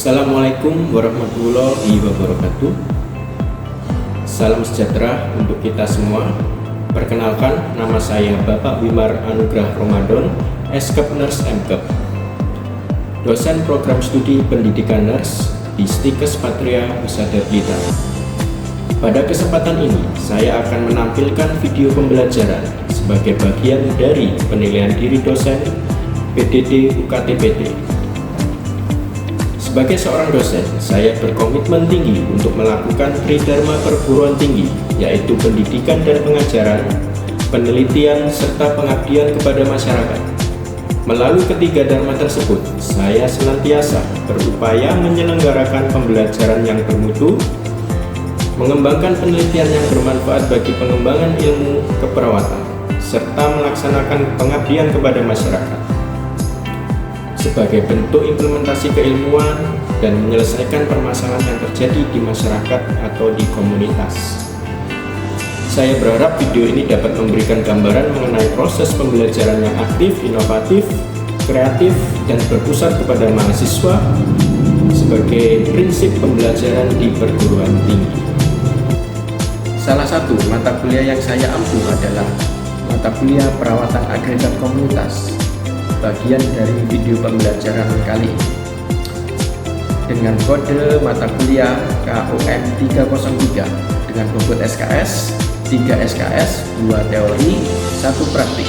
Assalamualaikum warahmatullahi wabarakatuh. Salam sejahtera untuk kita semua. Perkenalkan, nama saya Bapak Wimar Anugrah Ramadan, Eskep Nurse MKep, dosen program studi pendidikan nurse di Stikes Patria Wisada Blitar. Pada kesempatan ini, saya akan menampilkan video pembelajaran sebagai bagian dari penilaian diri dosen PDD UKT-PT. Sebagai seorang dosen, saya berkomitmen tinggi untuk melakukan tridharma perguruan tinggi, yaitu pendidikan dan pengajaran, penelitian, serta pengabdian kepada masyarakat. Melalui ketiga dharma tersebut, saya senantiasa berupaya menyelenggarakan pembelajaran yang bermutu, mengembangkan penelitian yang bermanfaat bagi pengembangan ilmu keperawatan, serta melaksanakan pengabdian kepada masyarakat sebagai bentuk implementasi keilmuan dan menyelesaikan permasalahan yang terjadi di masyarakat atau di komunitas. Saya berharap video ini dapat memberikan gambaran mengenai proses pembelajaran yang aktif, inovatif, kreatif, dan berpusat kepada mahasiswa sebagai prinsip pembelajaran di perguruan tinggi. Salah satu mata kuliah yang saya ampu adalah mata kuliah perawatan agregat komunitas, bagian dari video pembelajaran kali ini, dengan kode mata kuliah KOM 303 dengan bobot SKS 3 SKS, 2 teori, 1 praktik.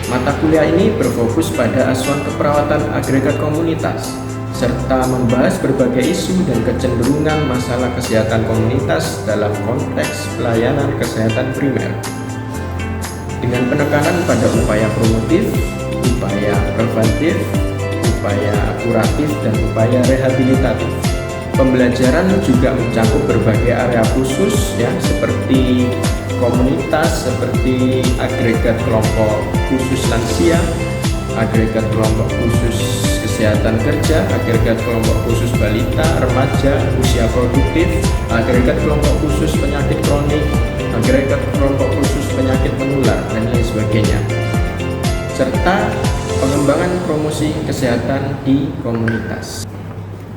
Mata kuliah ini berfokus pada asuhan keperawatan agregat komunitas serta membahas berbagai isu dan kecenderungan masalah kesehatan komunitas dalam konteks pelayanan kesehatan primer, dengan penekanan pada upaya promotif, upaya preventif, upaya kuratif, dan upaya rehabilitatif. Pembelajaran juga mencakup berbagai area khusus seperti komunitas, seperti agregat kelompok khusus lansia, agregat kelompok khusus kesehatan kerja, agregat kelompok khusus balita, remaja, usia produktif, agregat kelompok khusus penyakit kronik, agregat kelompok khusus penyakit menular, dan lain sebagainya, serta pengembangan promosi kesehatan di komunitas.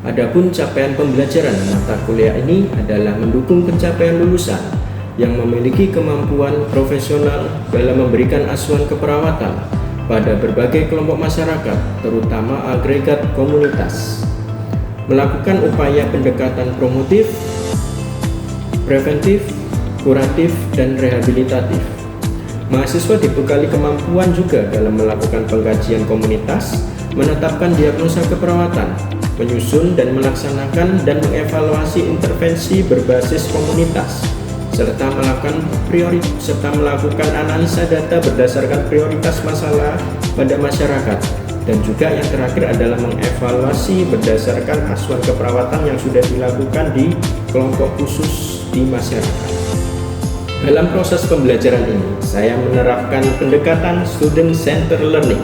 Adapun capaian pembelajaran mata kuliah ini adalah mendukung pencapaian lulusan yang memiliki kemampuan profesional dalam memberikan asuhan keperawatan pada berbagai kelompok masyarakat, terutama agregat komunitas, melakukan upaya pendekatan promotif, preventif, kuratif, dan rehabilitatif. Mahasiswa dibekali kemampuan juga dalam melakukan pengkajian komunitas, menetapkan diagnosa keperawatan, menyusun dan melaksanakan dan mengevaluasi intervensi berbasis komunitas, serta melakukan analisa data berdasarkan prioritas masalah pada masyarakat, dan juga yang terakhir adalah mengevaluasi berdasarkan asuhan keperawatan yang sudah dilakukan di kelompok khusus di masyarakat. Dalam proses pembelajaran ini, saya menerapkan pendekatan student center learning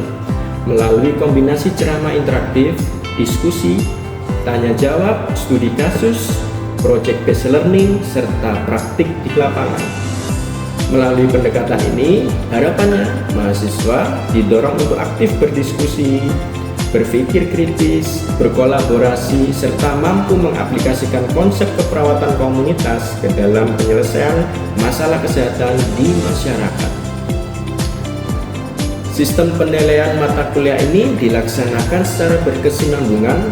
melalui kombinasi ceramah interaktif, diskusi, tanya jawab, studi kasus, project based learning, serta praktik di lapangan. Melalui pendekatan ini, harapannya mahasiswa didorong untuk aktif berdiskusi, berpikir kritis, berkolaborasi, serta mampu mengaplikasikan konsep keperawatan komunitas ke dalam penyelesaian masalah kesehatan di masyarakat. Sistem penilaian mata kuliah ini dilaksanakan secara berkesinambungan,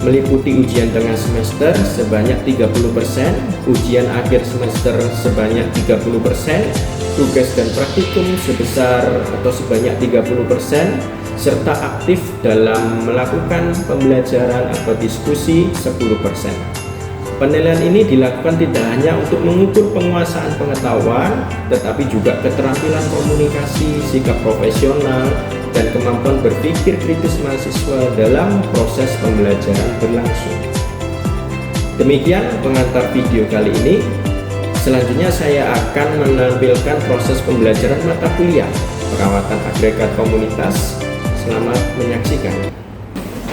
meliputi ujian tengah semester sebanyak 30%, ujian akhir semester sebanyak 30%, tugas dan praktikum sebesar atau sebanyak 30%, serta aktif dalam melakukan pembelajaran atau diskusi 10%. Penilaian ini dilakukan tidak hanya untuk mengukur penguasaan pengetahuan, tetapi juga keterampilan komunikasi, sikap profesional, dan kemampuan berpikir kritis mahasiswa dalam proses pembelajaran berlangsung. Demikian pengantar video kali ini. Selanjutnya saya akan menampilkan proses pembelajaran mata kuliah perawatan agregat komunitas. Selamat menyaksikan.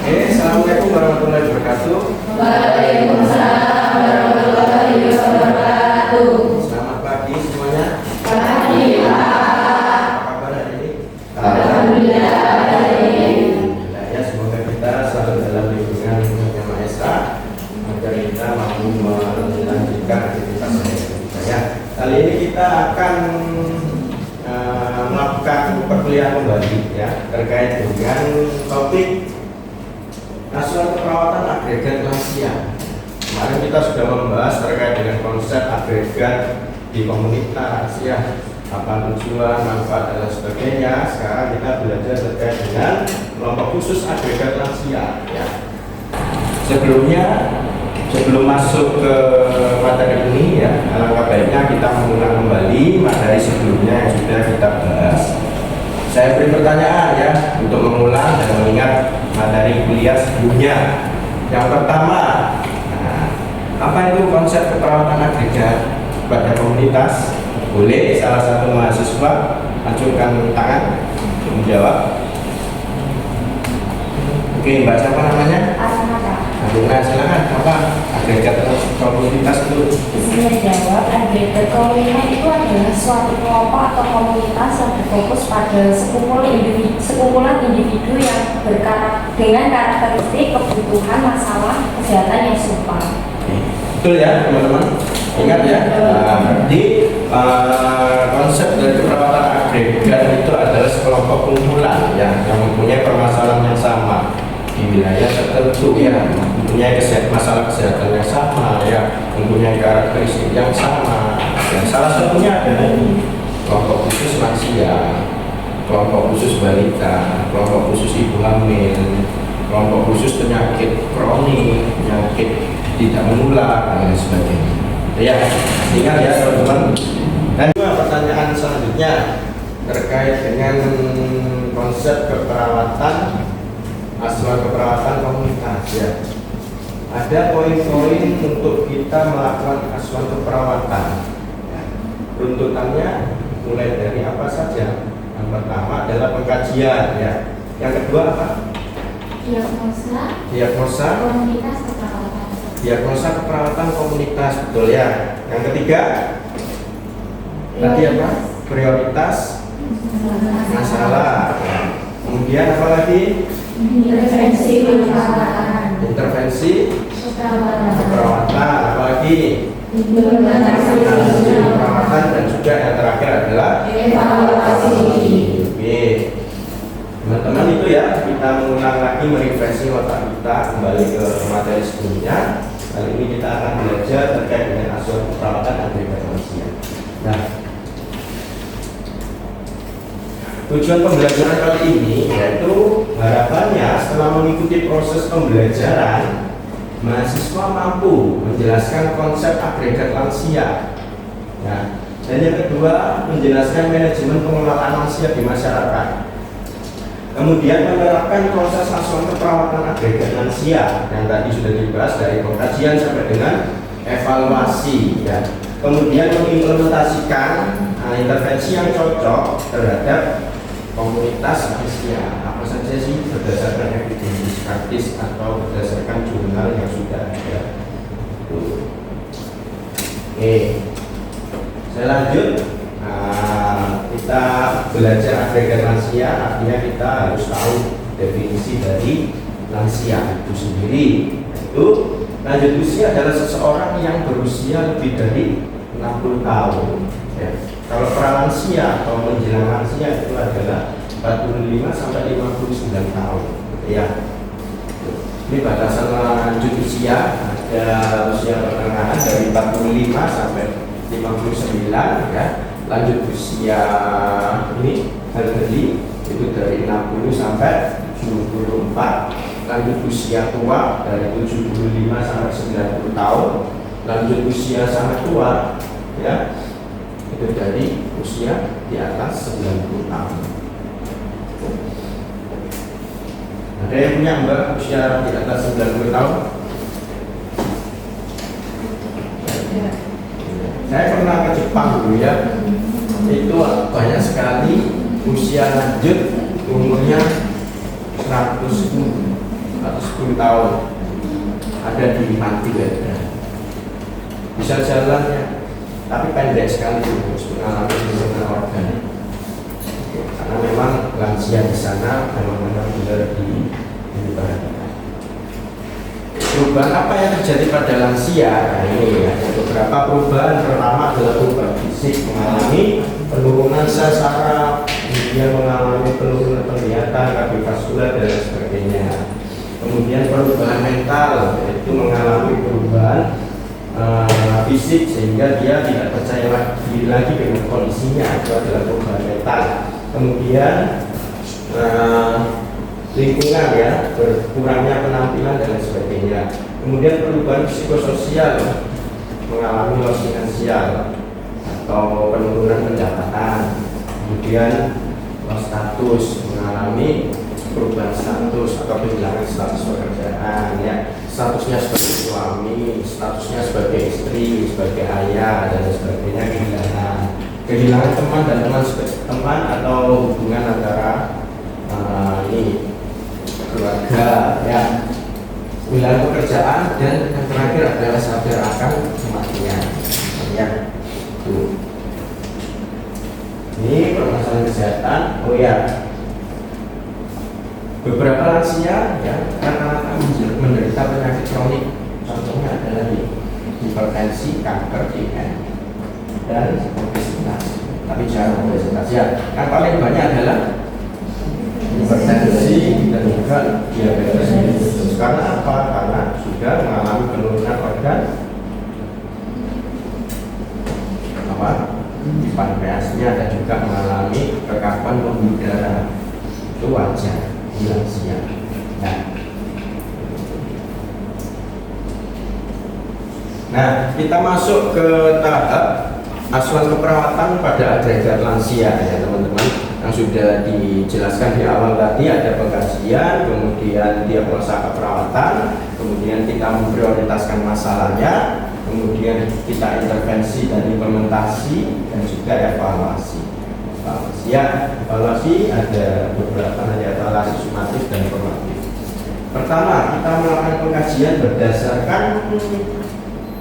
Assalamualaikum warahmatullahi wabarakatuh. Waalaikumsalam warahmatullahi wabarakatuh. Selamat pagi semuanya. Pagi, Pak. Apa kabar hari ini? Alhamdulillah baik. Ya, semoga kita selalu dalam lindungan lanjutkan aktivitas saya. Kali ini kita akan melakukan perkuliahan kembali ya terkait dengan topik asuhan keperawatan agregat lansia. Kemarin kita sudah membahas terkait dengan konsep agregat di komunitas ya, apa tujuan, manfaat dan sebagainya. Sekarang kita belajar terkait dengan kelompok khusus agregat lansia ya. Sebelum masuk ke materi ini ya, alangkah baiknya kita mengulang kembali materi sebelumnya yang sudah kita bahas. Saya beri pertanyaan ya untuk mengulang dan mengingat materi kuliah sebelumnya. Yang pertama, apa itu konsep keperawatan agregat pada komunitas? Boleh salah satu mahasiswa ajukan tangan untuk menjawab. Oke, Mbak siapa namanya? Nah, silakan. Apa agregat komunitas itu? Saya jawab, agregat komunitas itu adalah suatu kelompok atau komunitas yang berfokus pada sekumpulan individu yang dengan karakteristik kebutuhan masalah kesehatan yang serupa. Betul ya teman-teman. Ingat ya. Jadi konsep dari keperawatan agregat itu adalah sekelompok kumpulan ya, yang mempunyai permasalahan yang sama di wilayah tertentu ya, mempunyai masalah kesehatan yang sama ya, mempunyai karakteristik yang sama ya. Salah satunya adalah ini kelompok khusus lansia, kelompok khusus balita, kelompok khusus ibu hamil, kelompok khusus penyakit kronik, penyakit tidak menular dan sebagainya ya. Ingat ya teman-teman. Dan pertanyaan selanjutnya terkait dengan konsep keperawatan asuhan keperawatan komunitas ya. Ada poin-poin untuk kita melakukan asuhan keperawatan ya. Runtutannya mulai dari apa saja? Yang pertama adalah pengkajian ya. Yang kedua apa? Diagnosa Komunitas keperawatan. Diagnosa keperawatan komunitas, betul ya. Yang ketiga tadi apa? Prioritas masalah. Kemudian apa lagi? Intervensi keperawatan. Intervensi keperawatan, apalagi Implementasi keperawatan, dan juga yang terakhir adalah evaluasi. Oke, teman-teman itu ya, kita mengulang lagi merefreshing otak kita kembali ke materi sebelumnya. Kali ini kita akan belajar terkait dengan asuhan keperawatan agregat lansia. Nah, tujuan pembelajaran kali ini yaitu harapannya setelah mengikuti proses pembelajaran, mahasiswa mampu menjelaskan konsep agregat lansia. Nah, dan yang kedua, menjelaskan manajemen pengelolaan lansia di masyarakat. Kemudian menerapkan proses asuhan keperawatan agregat lansia yang tadi sudah dibahas dari pengkajian sampai dengan evaluasi ya. Kemudian mengimplementasikan intervensi yang cocok terhadap komunitas lansia. Apa saja sih berdasarkan evidence praktis atau berdasarkan jurnal yang sudah ada. Oke, saya lanjut. Kita belajar agregat lansia, artinya kita harus tahu definisi dari lansia itu sendiri. Itu lanjut usia adalah seseorang yang berusia lebih dari 60 tahun ya. Kalau pralansia atau menjelang lansia itu adalah 45 sampai 59 tahun ya. Ini batasan lanjut usia, ada usia pertengahan dari 45 sampai 59 ya. Lanjut usia ini elderly itu dari 60 sampai 74. Lanjut usia tua dari 75 sampai 90 tahun. Lanjut usia sangat tua ya, itu dari usia di atas 90 tahun. Ada yang punya Mbak usia di atas 90 tahun? Saya pernah ke Jepang dulu ya. Itu banyak sekali usia lanjut umurnya 110 tahun. Ada di mati ya. Bisa jalan ya, tapi pendek sekali terus mengalami penurunan organ. Karena memang lansia di sana memang benar diperhatikan. Oke, perubahan apa yang terjadi pada lansia? Nah ini ya, ada beberapa perubahan. Pertama adalah perubahan fisik, mengalami penurunan sel saraf, kemudian mengalami penurunan penglihatan, kardiovaskular dan lain sebagainya. Kemudian perubahan mental, yaitu mengalami perubahan fisik sehingga dia tidak percaya diri lagi dengan kondisinya, itu adalah perubahan mental. Kemudian lingkungan ya, berkurangnya penampilan dan lain sebagainya. Kemudian perubahan psikososial, mengalami loss finansial atau penurunan pendapatan. Kemudian loss status, mengalami perubahan status atau kehilangan status pekerjaan ya, statusnya sebagai suami, statusnya sebagai istri, sebagai ayah dan sebagainya, kehilangan teman dan teman atau hubungan antara ini keluarga ya, kehilangan pekerjaan, dan yang terakhir adalah sadar akan kematian ya. Tuh. Ini permasalahan kesehatan. Oh ya, beberapa lansia ya rata-rata menderita penyakit kronik. Contohnya adalah hipertensi, kanker, DM, dan obesitas. Tapi jangan obesitas ya. Yang paling banyak adalah hipertensi dan juga diabetes. Karena apa? Karena sudah mengalami penurunan organ di pankreasnya dan juga mengalami kekakuan pembuluh darah. Itu wajar di lansia. Nah, kita masuk ke tahap asuhan keperawatan pada agregat lansia ya teman-teman, yang sudah dijelaskan di awal tadi. Ada pengkajian, kemudian diagnosa keperawatan, kemudian kita memprioritaskan masalahnya, kemudian kita intervensi dan implementasi, dan juga evaluasi. Evaluasi ada beberapa, ada evaluasi sumatif dan formatif. Pertama, kita melakukan pengkajian berdasarkan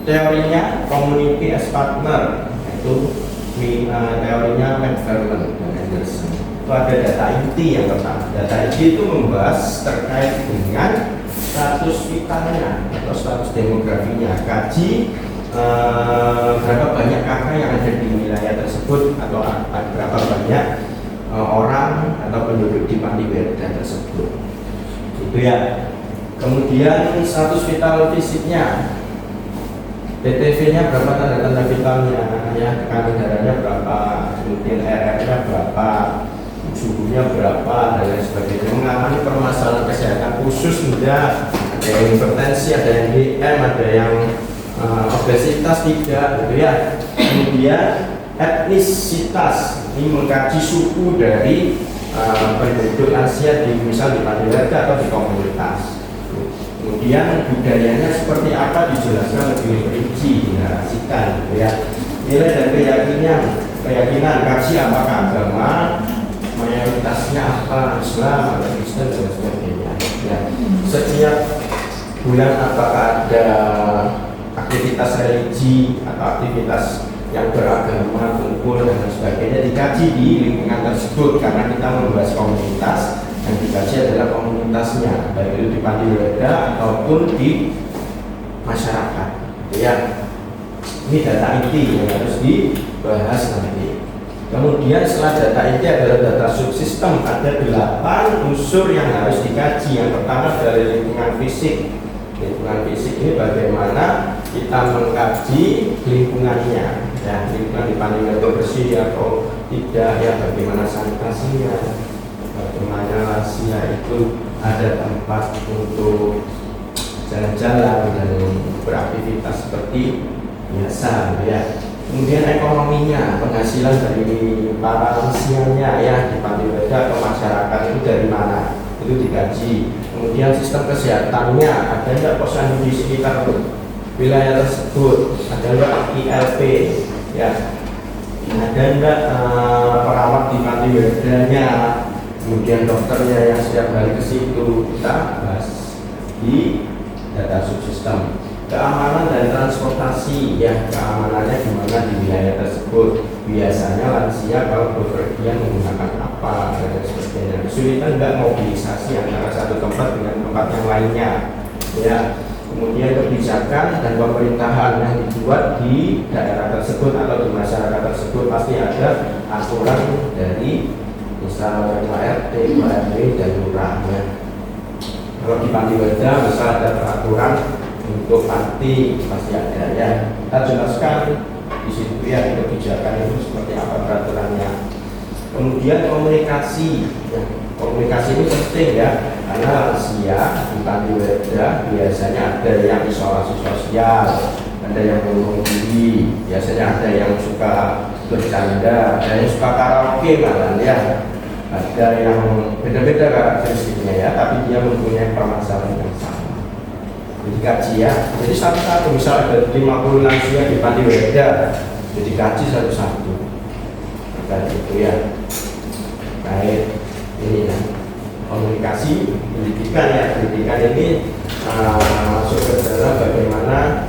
teorinya community as partner, yaitu teorinya McFarland dan Anderson. Itu ada data inti yang pertama. Data inti itu membahas terkait dengan status vitalnya atau status demografinya. Kaji berapa banyak kakak yang ada di wilayah tersebut, atau berapa banyak orang atau penduduk di panti werda tersebut. Itu ya. Kemudian status vital fisiknya, PTV-nya berapa, tanda-tanda vitalnya ya, tekanan darahnya berapa, kemudian RR-nya berapa, suhunya berapa, dan lain sebagainya. Mengalami permasalahan kesehatan khusus enggak, ada yang hipertensi, ada yang DM, ada yang obesitas tidak, gitu ya. Kemudian etnisitas, ini mengkaji suku dari penduduk lansia di misal di panti werda atau di komunitas. Kemudian budayanya seperti apa dijelaskan lebih rinci, dinarasikan, gitu ya. Nilai dan keyakinan, kaji apakah agama, mayoritasnya apa, Islam atau Kristen dan sebagainya. Ya. Setiap bulan apakah ada aktivitas religi atau aktivitas yang beragama, kumpul dan sebagainya, dikaji di lingkungan tersebut, karena kita membahas komunitas. Yang dikaji adalah komunitasnya, baik itu di panti werda ataupun di masyarakat. Ya, ini data inti yang harus dibahas nanti. Kemudian setelah data inti adalah data subsistem. Ada 8 unsur yang harus dikaji. Yang pertama dari lingkungan fisik. Lingkungan fisik ini bagaimana kita mengkaji lingkungannya, ya, lingkungan di panti werda bersih atau tidak, ya, bagaimana sanitasinya, bagaimana lansia itu ada tempat untuk jalan-jalan dan beraktivitas seperti biasa, ya. Kemudian ekonominya, penghasilan dari para lansianya ya di panti werda atau masyarakat itu dari mana, itu dikaji. Kemudian sistem kesehatannya, ada enggak posyandu di sekitar wilayah tersebut, ada enggak ILP, ya, ada enggak perawat di panti werdanya, kemudian dokternya yang setiap hari ke situ. Kita bahas di data subsistem. Keamanan dan transportasi, ya, keamanannya gimana di wilayah tersebut. Biasanya lansia kalau bepergian menggunakan apa dan sebagainya. Kesulitan enggak mobilisasi antara satu tempat dengan tempat yang lainnya, ya. kemudian kebijakan dan pemerintahan yang dibuat di daerah tersebut atau di masyarakat tersebut pasti ada aturan dari misalnya RT, RW, dan lurahnya. Kalau di Panti Werda misal ada peraturan untuk panti pasti ada ya. Kita jelaskan di situ ya kebijakan itu seperti apa peraturannya. Kemudian komunikasi, ya, komunikasi ini penting ya, karena lansia di Panti Werda biasanya ada yang isolasi sosial, ada yang mengurung diri, biasanya ada yang suka bercanda, ada yang suka karaoke malah ya. Ada yang beda-beda karakteristiknya ya, tapi dia mempunyai permasalahan yang sama. Jadi kaji ya, jadi satu-satu, misal ada 50 lansia di Panti Werda, jadi kaji satu-satu. Kaji itu ya. Baik, ini ya, komunikasi, pendidikan ya, pendidikan ini masuk ke dalam bagaimana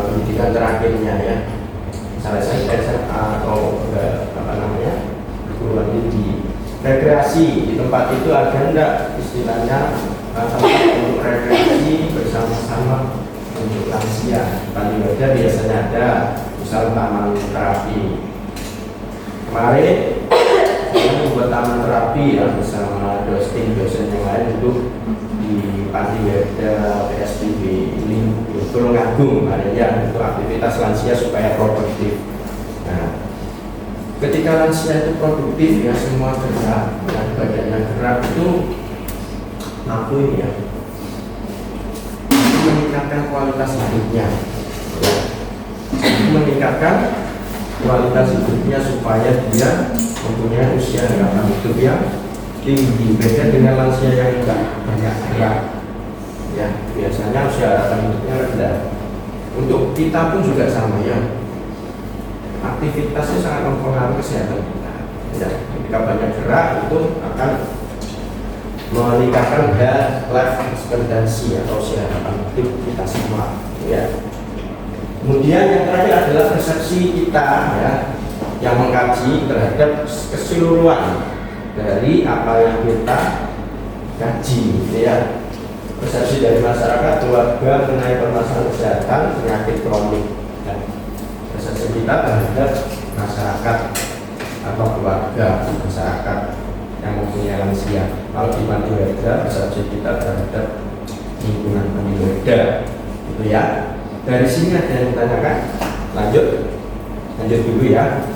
pendidikan terakhirnya ya. Misalnya saya SMA atau apa namanya? Perguruan tinggi. Rekreasi di tempat itu ada enggak istilahnya tempat untuk rekreasi bersama-sama untuk lansia. Panti Werda biasanya ada, misal taman terapi. Kemarin saya membuat taman terapi ya bersama dosen yang lain untuk di Panti Werda PSBB ini Tulungagung kemarin ya, untuk aktivitas lansia supaya produktif. Nah, ketika lansia itu produktif ya semua gerak dan badannya gerak itu mampu ini ya meningkatkan kualitas hidupnya ya. Meningkatkan kualitas hidupnya supaya dia mempunyai usia harapan hidup yang tinggi, beda dengan lansia yang enggak banyak gerak ya, biasanya usia harapan hidupnya rendah. Untuk kita pun juga sama ya, aktivitasnya sangat mempengaruhi kesehatan kita. Ya, ketika banyak gerak itu akan meningkatkan life expectancy atau usia harapan hidup kita semua. Ya. Kemudian yang terakhir adalah persepsi kita ya, yang mengkaji terhadap keseluruhan dari apa yang kita kaji. Ya. Persepsi dari masyarakat, keluarga mengenai permasalahan kesehatan, penyakit kronik. Ya. Persepsi kita terhadap masyarakat atau keluarga masyarakat yang mempunyai lansia. Kalau di Panti Werda, persepsi kita terhadap lingkungan Panti Werda, itu ya. Dari sini ada yang ditanyakan? Lanjut dulu ya.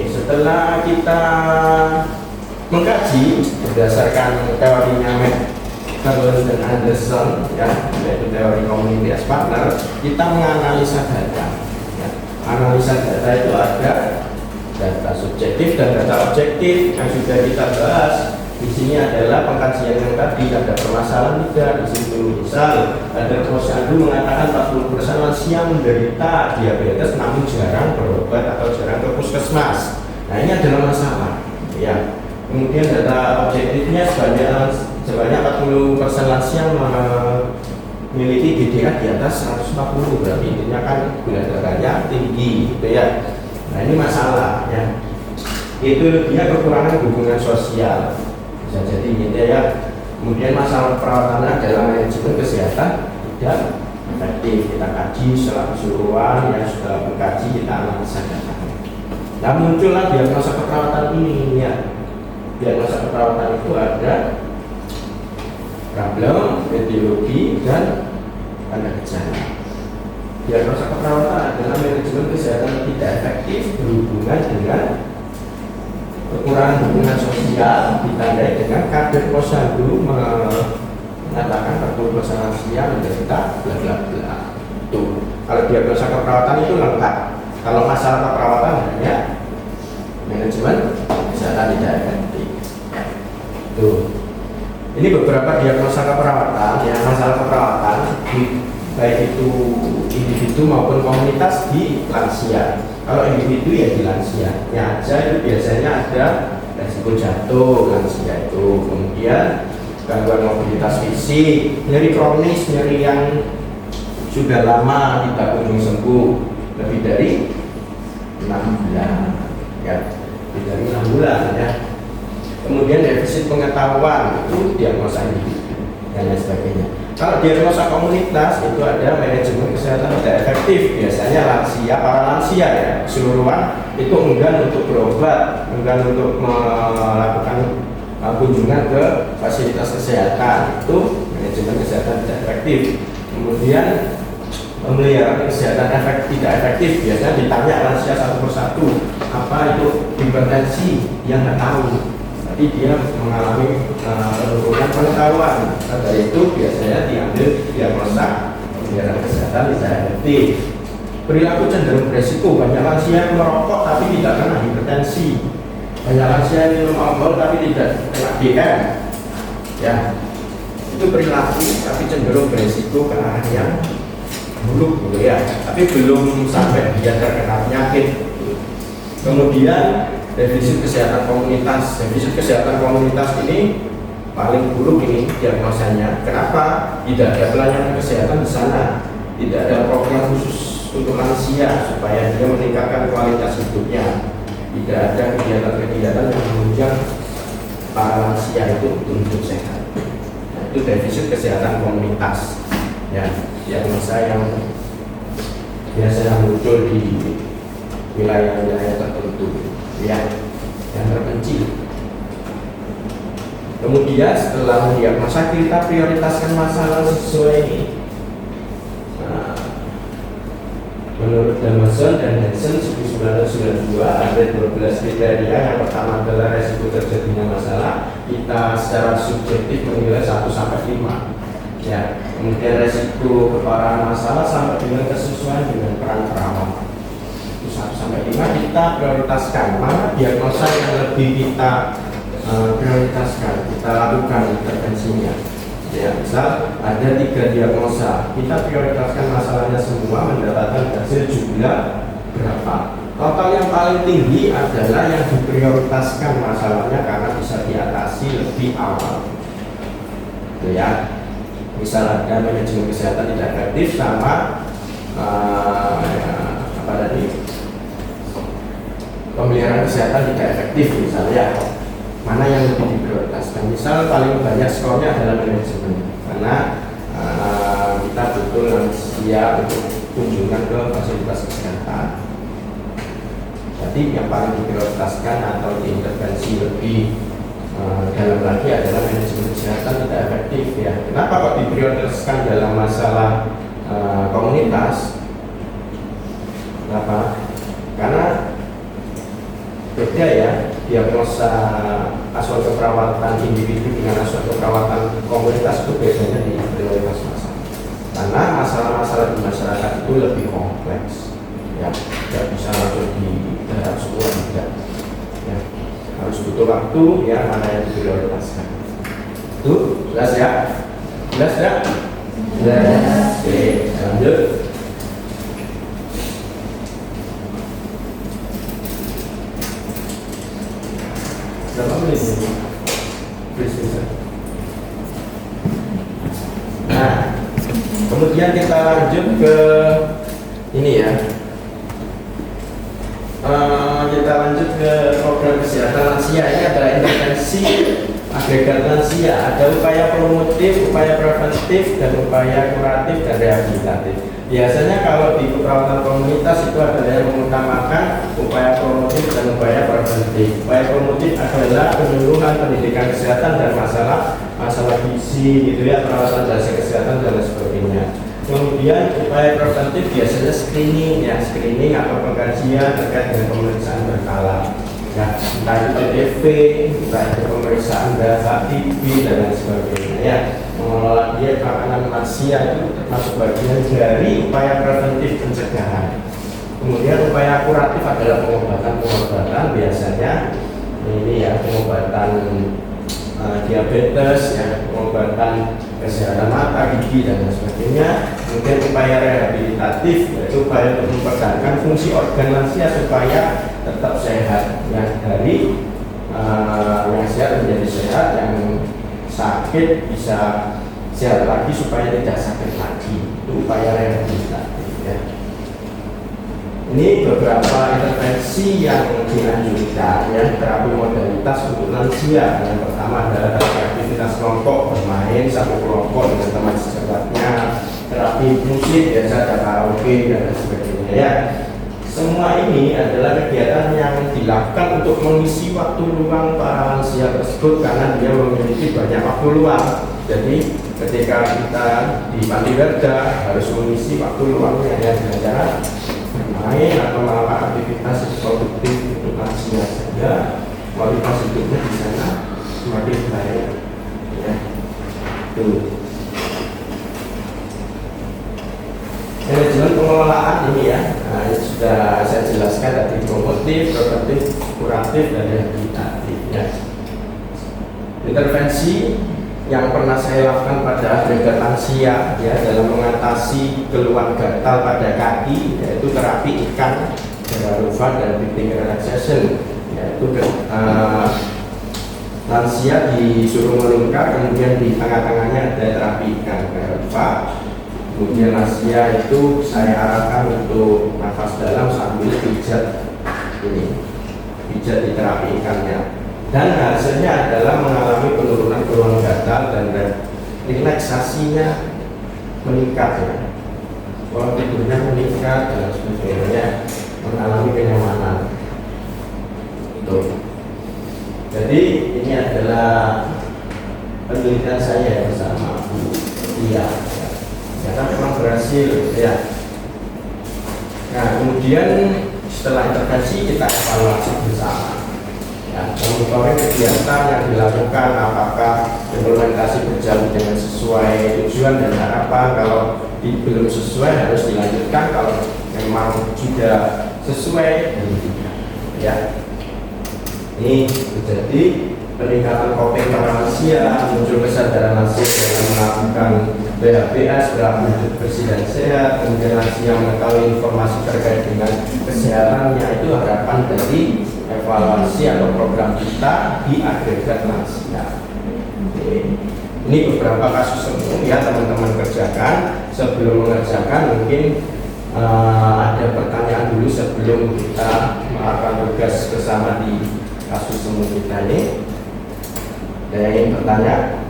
Setelah kita mengkaji berdasarkan teorinya Carlson dan Anderson ya, yaitu teori community as partner, kita menganalisa data ya. Analisa data itu ada data subjektif dan data objektif yang sudah kita bahas. Di sini adalah pengkajian yang tadi, ada permasalahan tidak di situ. Misal ada posyandu mengatakan 40% lansia menderita diabetes namun jarang berobat atau jarang ke puskesmas. Nah, ini adalah masalah ya. Kemudian data objektifnya sebanyak 40% lansia memiliki GDA di atas 140, berarti intinya kan gula darahnya tinggi gitu ya. Nah, ini masalah ya. Itu dia kekurangan hubungan sosial. Bisa jadi gitu ya. Kemudian masalah perawatan dalam manajemen kesehatan tidak efektif. Kita kaji secara keseluruhan ya, setelah mengkaji kita analisa datanya. Nah, muncullah diagnosa keperawatan ini ya. Diagnosa keperawatan itu ada problem, etiologi, dan tanda gejala. Diagnosa keperawatan adalah manajemen kesehatan tidak efektif berhubungan dengan kekurangan hubungan sosial, ditandai dengan kader posyandu mengatakan 40% lansia menderita bla bla bla. Tuh, kalau diagnosa keperawatan itu lengkap. Kalau masalah keperawatan hanya manajemen kesehatan tidak efektif. Tuh, ini beberapa diagnosa keperawatan ya, masalah keperawatan baik itu individu maupun komunitas di lansia. Kalau individu ya di lansianya aja itu biasanya ada resiko jatuh lansia itu, kemudian gangguan mobilitas fisik, nyeri kronis, nyeri yang sudah lama tidak kunjung sembuh lebih dari 6 bulan ya, lebih dari 6 bulan ya. Kemudian defisit pengetahuan itu diagnosa individu dan lain sebagainya. Kalau diagnosa komunitas itu ada manajemen kesehatan tidak efektif, biasanya para lansia ya keseluruhan itu enggan untuk berobat, enggan untuk melakukan kunjungan ke fasilitas kesehatan, itu manajemen kesehatan tidak efektif. Kemudian pemeliharaan kesehatan tidak efektif, biasanya ditanya lansia satu persatu apa itu hipertensi, yang nggak tahu, tapi dia mengalami penurunan pengetahuan. Dari itu biasanya diambil diagnosa pemeliharaan kesehatan tidak efektif. Perilaku cenderung beresiko, banyak lansia yang merokok tapi tidak kena hipertensi, banyak lansia yang minum alkohol tapi tidak kena DM, ya itu perilaku tapi cenderung beresiko ke arah yang buruk gitu ya, tapi belum sampai dia terkena penyakit. Kemudian defisit kesehatan komunitas. Defisit kesehatan komunitas ini paling buruk ini diagnosanya. Kenapa? Tidak ada pelayanan kesehatan di sana, tidak ada program khusus untuk lansia supaya dia meningkatkan kualitas hidupnya, tidak ada kegiatan-kegiatan yang menunjang para lansia itu untuk sehat. Nah, itu defisit kesehatan komunitas. Ya, diagnosa yang biasanya muncul di wilayah-wilayah tertentu, ya, yang terpencil. Kemudian setelah diagnosa kita prioritaskan masalah sesuai ini. Nah, menurut Damason dan Hansen 1992 ada 12 kriteria. Yang pertama adalah resiko terjadinya masalah. Kita secara subjektif menilai 1 sampai 5. Ya, kemudian resiko keparahan masalah sampai dengan kesesuaian dengan peran perawat. 1 sampai 5 kita prioritaskan. Mana diagnosa yang lebih kita prioritaskan, kita lakukan intervensinya. Ya, misal ada 3 diagnosa, kita prioritaskan masalahnya semua, mendapatkan hasil jumlah berapa. Total yang paling tinggi adalah yang diprioritaskan masalahnya karena bisa diatasi lebih awal. Ya, misal ada manajemen kesehatan tidak efektif sama apa tadi, pemeliharaan kesehatan tidak efektif misalnya, mana yang lebih diprioritaskan. Misal paling banyak skornya adalah manajemen, karena kita butuh lansia untuk kunjungan ke fasilitas kesehatan. Jadi yang paling diprioritaskan atau diintervensi lebih dalam lagi adalah manajemen kesehatan tidak efektif ya. Kenapa kok diprioritaskan dalam masalah komunitas? Kenapa? Karena beda ya diagnosa asuhan keperawatan individu dengan asuhan keperawatan komunitas, itu biasanya di prioritas masalah. Karena masalah-masalah di masyarakat itu lebih kompleks ya, tidak bisa langsung digarap semua, tidak ya, harus butuh waktu ya, mana yang diprioritaskan. Itu jelas ya? Jelas ya? Jelas. Oke, lanjut. Berapa menit ini? Nah, kemudian kita lanjut ke ini ya. Kita lanjut ke program kesehatan lansia. Ini adalah intervensi agregat lansia. Ada upaya promotif, upaya preventif, dan upaya kuratif dan rehabilitatif. Biasanya kalau di keperawatan komunitas itu adalah yang mengutamakan upaya promotif dan upaya preventif. Upaya promotif adalah penyuluhan pendidikan kesehatan dan masalah gizi gitu ya, perawatan jasa kesehatan dan lain sebagainya. Kemudian upaya preventif biasanya screening ya, screening atau pengkajian terkait dengan pemeriksaan berkala. Ya, entah itu TB, entah itu pemeriksaan data TB dan lain sebagainya ya. Mengelola diet makanan lansia itu termasuk bagian dari upaya preventif pencegahan. Kemudian upaya kuratif adalah pengobatan biasanya ini ya, pengobatan diabetes ya, pengobatan kesehatan mata, gigi dan lain sebagainya. Kemudian upaya rehabilitatif yaitu upaya untuk mempertahankan fungsi organ lansia supaya tetap sehat ya, dari yang sehat menjadi sehat, yang sakit bisa sehat lagi supaya tidak sakit lagi. Itu upaya rehabilitatif ya. Ini beberapa intervensi yang dianjurkan ya, terapi modalitas untuk lansia. Yang pertama adalah terapi aktivitas kelompok, bermain satu kelompok dengan teman sejabatnya, terapi musik, biasa ada karaoke dan sebagainya ya. Semua ini adalah kegiatan yang dilakukan untuk mengisi waktu luang para lansia tersebut karena dia memiliki banyak waktu luang. Jadi ketika kita di panti werda harus mengisi waktu luangnya ya dengan cara bermain atau melakukan aktivitas produktif untuk lansia saja, kualitas hidupnya di sana semakin baik. Ya, tuh. Manajemen pengelolaan ini ya, nah, ini sudah saya jelaskan tadi, promotif, preventif, kuratif, dan rehabilitatif ya. Intervensi yang pernah saya lakukan pada agregat lansia ya dalam mengatasi keluhan gatal pada kaki yaitu terapi ikan, Rufa dan breathing relaxation, yaitu lansia disuruh melingkar, kemudian di tengah-tengahnya ada terapi ikan, Rufa. Kemudian lansia itu saya arahkan untuk nafas dalam sambil pijat ini, pijat di terapi ikannya, dan hasilnya adalah mengalami penurunan keluhan gatal dan relaksasinya meningkat ya, pola tidurnya meningkat dan sebagainya, mengalami kenyamanan itu. Jadi ini adalah penelitian saya bersama Bu Tia. Ternyata memang berhasil ya. Nah kemudian setelah intervensi kita evaluasi bersama ya, monitoring kegiatan yang dilakukan, apakah implementasi berjalan dengan sesuai tujuan dan harapan. Kalau belum sesuai harus dilanjutkan, kalau memang sudah sesuai ya. Ini terjadi peningkatan coping para lansia, muncul kesadaran lansia dalam melakukan BHBS, berlaku hidup bersih dan sehat, kemudian lansia mengetahui informasi terkait dengan kesehatannya. Itu harapan dari evaluasi atau program kita di agregat lansia. Ini beberapa kasus umum ya teman-teman kerjakan. Sebelum mengerjakan mungkin ada pertanyaan dulu sebelum kita melakukan tugas bersama di kasus umum kita ini. Ada yang bertanya?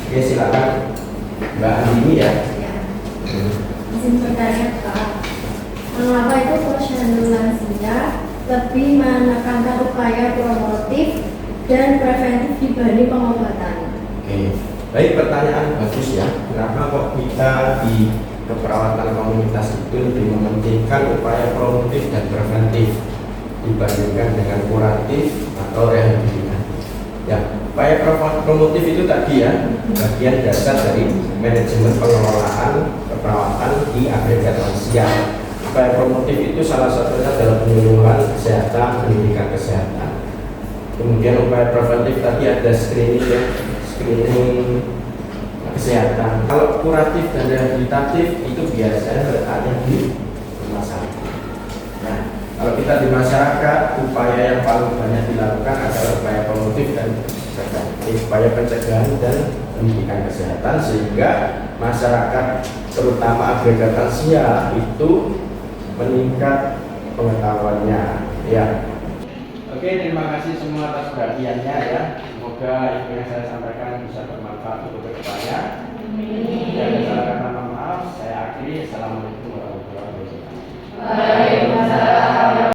Oke, silakan Mbak Andini ya. Izin bertanya Pak, mengapa itu posyandu lansia lebih menekankan upaya promotif dan preventif dibanding pengobatan? Oke, baik, pertanyaan bagus ya. Kenapa kok kita di keperawatan komunitas itu lebih mementingkan upaya promotif dan preventif dibandingkan dengan kuratif atau rehabilitatif? Ya, upaya promotif itu tadi ya, bagian dasar dari manajemen pengelolaan keperawatan di agregat lansia. Upaya promotif itu salah satunya adalah penyuluhan kesehatan, pendidikan kesehatan. Kemudian upaya preventif tadi ada screening ya, screening kesehatan. Kalau kuratif dan rehabilitatif itu biasanya letaknya di rumah sakit. Nah, kalau kita di masyarakat, upaya yang paling banyak dilakukan adalah upaya promotif dan preventif, upaya pencegahan dan pendidikan kesehatan, sehingga masyarakat terutama agregat lansia itu meningkat pengetahuannya ya. Oke, terima kasih semua atas perhatiannya ya. Semoga ilmu yang saya sampaikan bisa bermanfaat untuk kedepannya. Jika ada salah kata, mohon maaf. Saya akhiri. Assalamualaikum warahmatullahi wabarakatuh. Waalaikumsalam.